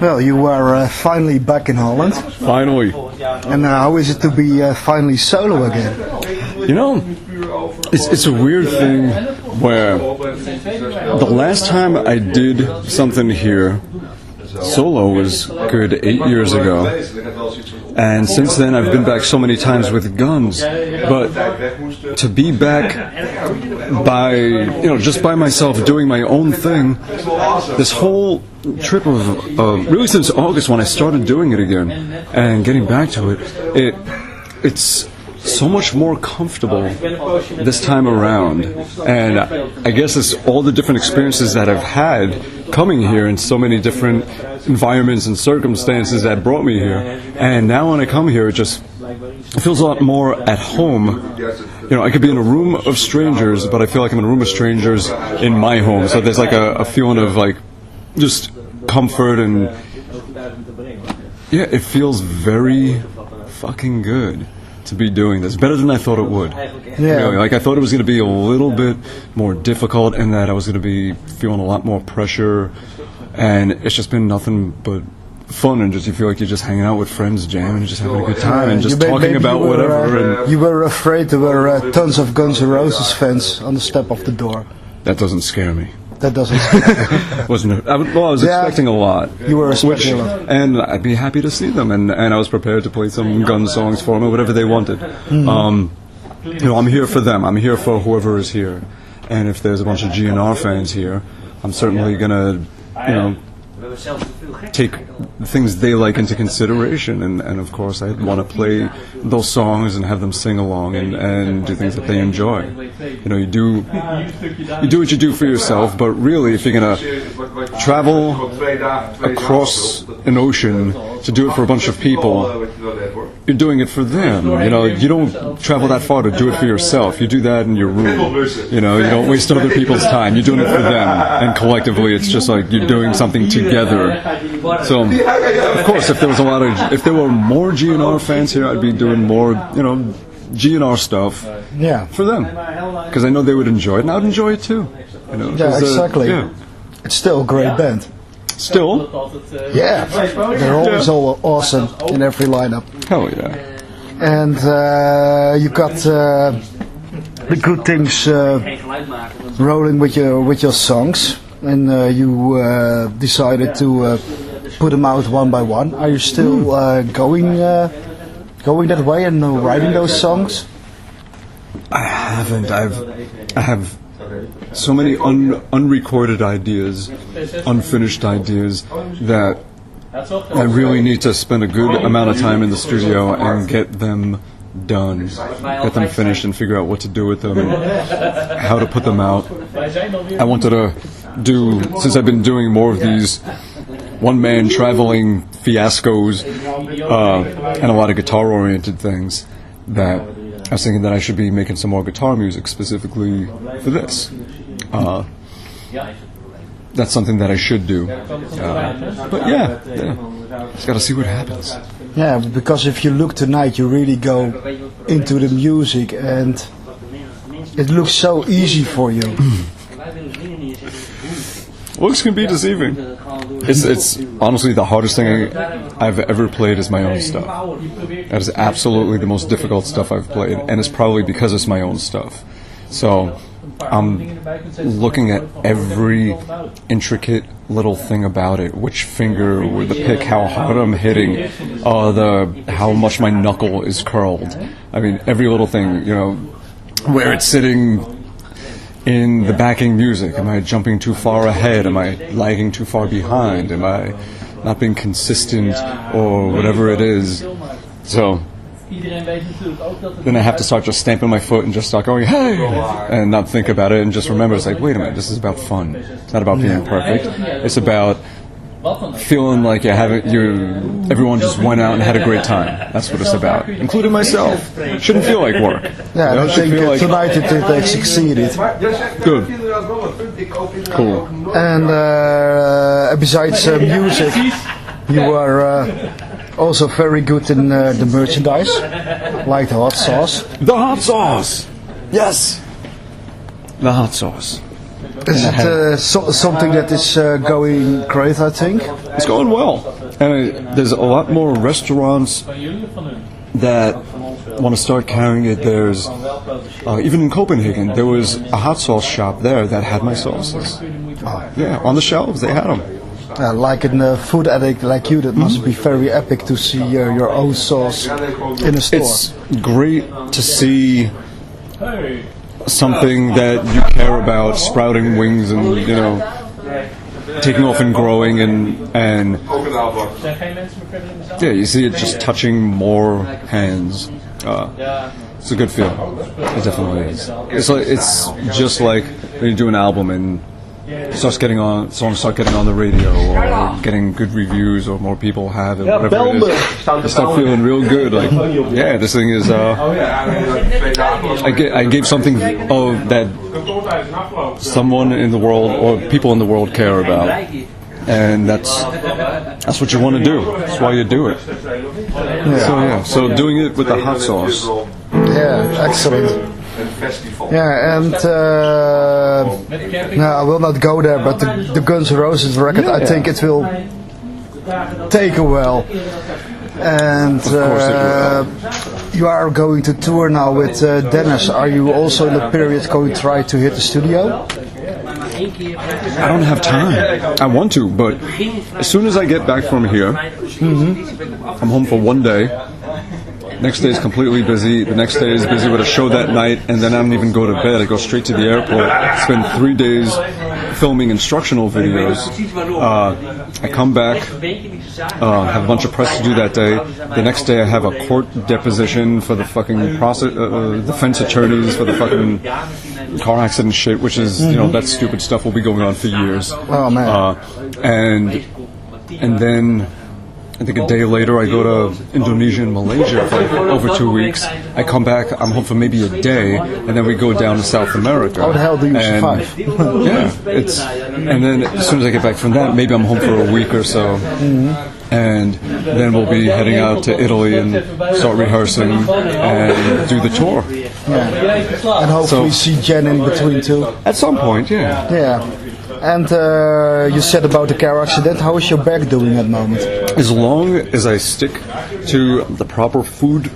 Well, you are finally back in Holland. Finally. And how is it to be finally solo again? You know, it's a weird thing where the last time I did something here solo was good 8 years ago. And since then I've been back so many times with guns. But to be back by, just by myself doing my own thing, this whole trip of really since August when I started doing it again and getting back to it, it's so much more comfortable this time around. And I guess it's all the different experiences that I've had coming here in so many different environments and circumstances that brought me here. And now when I come here, it feels a lot more at home. I could be in a room of strangers, but I feel like I'm in a room of strangers in my home. So there's like a feeling of like just comfort, and yeah, it feels very fucking good to be doing this. Better than I thought it would. Yeah. Really. Like I thought it was going to be a little bit more difficult and that I was going to be feeling a lot more pressure, and it's just been nothing but fun, and just you feel like you're just hanging out with friends, jamming, and just having a good time, and just talking about whatever. You were afraid there were tons of Guns N' Roses fans on the step of the door. That doesn't scare me. That doesn't scare me. I was expecting a lot. You were expecting a lot. And I'd be happy to see them, and I was prepared to play some gun songs for them, or whatever they wanted. I'm here for them. I'm here for whoever is here. And if there's a bunch of GNR fans here, I'm certainly gonna, take the things they like into consideration, and of course I want to play those songs and have them sing along and do things that they enjoy. You do what you do for yourself, but really if you're gonna travel across an ocean to do it for a bunch of people, you're doing it for them. You don't travel that far to do it for yourself. You do that in your room. You don't waste other people's time. You're doing it for them, and collectively it's just like you're doing something together. So, of course, if there were more GNR fans here, I'd be doing more, GNR stuff for them, because I know they would enjoy it, and I'd enjoy it too. Yeah, exactly. It's still a great band. Still? Yeah, they're always all awesome in every lineup. Hell yeah. And you got the good things rolling with your songs, and you decided to put them out one by one. Are you still going that way and writing those songs? I haven't. I have so many unrecorded ideas, unfinished ideas, that I really need to spend a good amount of time in the studio and get them done, get them finished, and figure out what to do with them, and how to put them out. I wanted to since I've been doing more of these one-man traveling fiascos and a lot of guitar-oriented things, that I was thinking that I should be making some more guitar music specifically for this. That's something that I should do. But yeah, just got to see what happens. Yeah, because if you look tonight, you really go into the music, and it looks so easy for you. Looks can be deceiving. It's honestly the hardest thing I've ever played is my own stuff. That is absolutely the most difficult stuff I've played, and it's probably because it's my own stuff. So I'm looking at every intricate little thing about it, which finger with the pick, how hard I'm hitting, how much my knuckle is curled. I mean, every little thing, where it's sitting in the backing music. Am I jumping too far ahead? Am I lagging too far behind? Am I not being consistent, or whatever it is? So then I have to start just stamping my foot and just start going, hey, and not think about it, and just remember, it's like, wait a minute, this is about fun. It's not about being perfect. It's about feeling like everyone just went out and had a great time. That's what it's about, including myself. Shouldn't feel like work. Yeah, I think tonight it succeeded. Good. Cool. And besides music, you are also very good in the merchandise, like the hot sauce. The hot sauce! Yes! The hot sauce. Is it something that is going great, I think? It's going well. And there's a lot more restaurants that want to start carrying it. There's, even in Copenhagen, there was a hot sauce shop there that had my sauces. Yeah, on the shelves, they had them. Like a food addict like you, that must be very epic to see your own sauce in a store. It's great to see something that you care about sprouting wings and, you know, taking off and growing and yeah, you see it just touching more hands. It's a good feeling. It definitely is. It's just like when you do an album and songs start getting on the radio or getting good reviews or more people have it, whatever it is. I start feeling real good. Like, yeah, this thing is. I gave something that someone in the world or people in the world care about, and that's what you want to do. That's why you do it. So doing it with the hot sauce. Yeah, excellent. Yeah, and no, I will not go there, but the Guns N' Roses record, I think it will take a while. And you are going to tour now with Dennis. Are you also in the period going to try to hit the studio? I don't have time. I want to, but as soon as I get back from here, I'm home for one day. Next day is completely busy. The next day is busy with a show that night, and then I don't even go to bed. I go straight to the airport, spend 3 days filming instructional videos. I come back, have a bunch of press to do that day. The next day I have a court deposition for the fucking defense attorneys for the fucking car accident shit, which is, you know, that stupid stuff will be going on for years. Oh, man. And then I think a day later I go to Indonesia and Malaysia for over 2 weeks. I come back, I'm home for maybe a day, and then we go down to South America. How the hell do you survive? And then as soon as I get back from that, maybe I'm home for a week or so. And then we'll be heading out to Italy and start rehearsing and do the tour. Yeah. And hopefully see Jen in between too. At some point, yeah. Yeah. And you said about the car accident, how is your back doing at the moment? As long as I stick to the proper food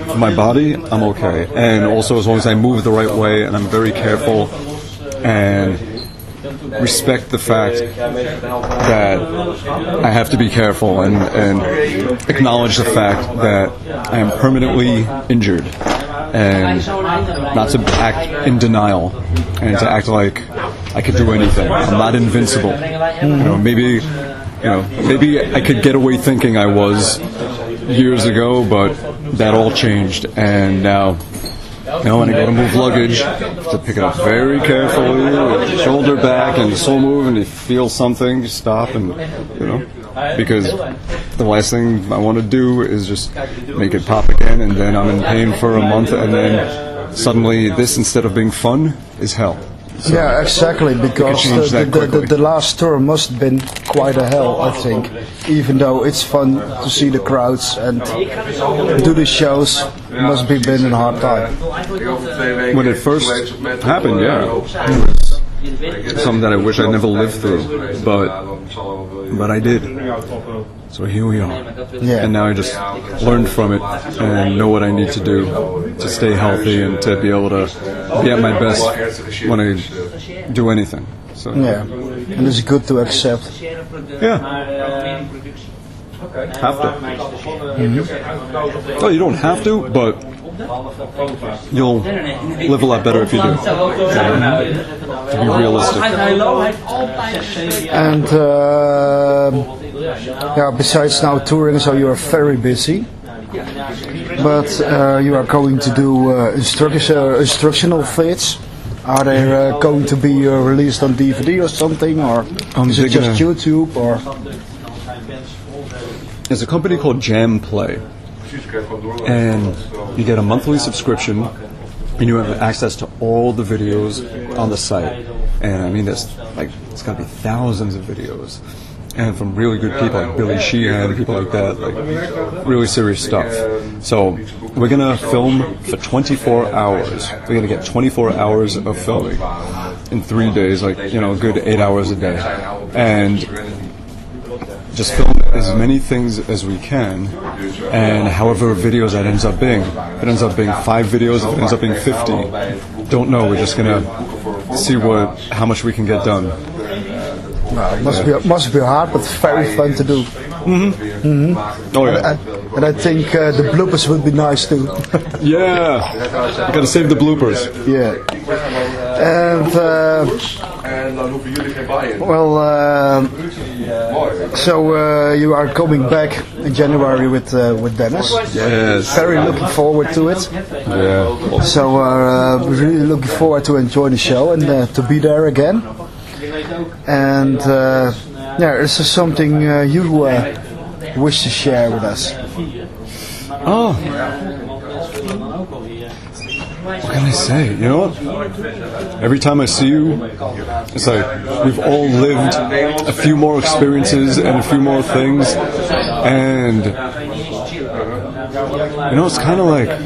for my body, I'm okay. And also as long as I move the right way and I'm very careful and respect the fact that I have to be careful and acknowledge the fact that I am permanently injured and not to act in denial and to act like I could do anything. I'm not invincible. You know, maybe I could get away thinking I was years ago, but that all changed, and now when I go to move luggage, I have to pick it up very carefully, shoulder back, and slow move, and you feel something, just stop, and because the last thing I want to do is just make it pop again, and then I'm in pain for a month, and then suddenly this, instead of being fun, is hell. So yeah, exactly, because the last tour must have been quite a hell, I think. Even though it's fun to see the crowds and do the shows, it must have been a hard time. When it first happened, yeah, it was something that I wish I never lived through, but I did. So here we are. Yeah. And now I just learned from it and know what I need to do to stay healthy and to be able to be at my best when I do anything. So yeah, and it's good to accept. Yeah. Have to. Well, you don't have to, but you'll live a lot better if you do. To be realistic. And besides now touring, so you are very busy. But you are going to do instructional fits. Are they going to be released on DVD or something, or is it just YouTube? Or there's a company called Jam Play, and you get a monthly subscription, and you have access to all the videos on the site. And I mean, it's got to be thousands of videos, and from really good people like Billy Sheehan, people like that, like really serious stuff. So we're gonna film for 24 hours. We're gonna get 24 hours of filming, in 3 days, like, you know, a good 8 hours a day, and just film as many things as we can, and however videos that ends up being. If it ends up being 5 videos, if it ends up being 50, don't know. We're just gonna see how much we can get done. Must be hard, but very fun to do. Oh yeah. And I think the bloopers would be nice too. Yeah, you gotta save the bloopers. Yeah. And so you are coming back in January with Dennis. Yes. Very looking forward to it. Yeah. So really looking forward to enjoy the show and to be there again. And is there something you wish to share with us? Oh. What can I say? You know what? Every time I see you, it's like we've all lived a few more experiences and a few more things, and you know, it's kind of like I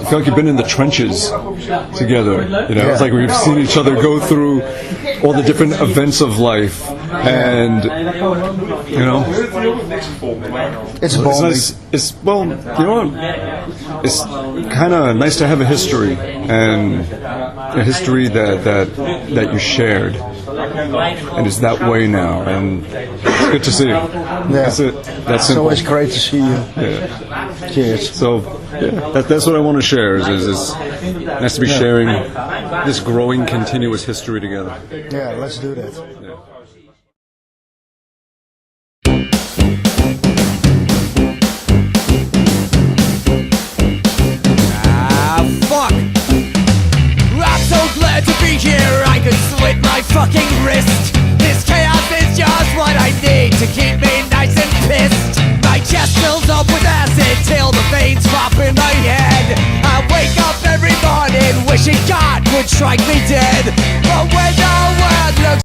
feel like you've been in the trenches together. You know, it's like we've seen each other go through all the different events of life, and you know, it's nice. It's well, you know what? It's kind of nice to have a history, and a history that you shared, and it's that way now, and it's good to see. Yeah. That's it. That's simple. It's always great to see you. Yeah. Cheers. So yeah, that's what I want to share. Is nice to be sharing this growing, continuous history together. Yeah, let's do that. Yeah. Here I could slit my fucking wrist. This chaos is just what I need to keep me nice and pissed. My chest fills up with acid till the veins pop in my head. I wake up every morning wishing God would strike me dead. But when the world looks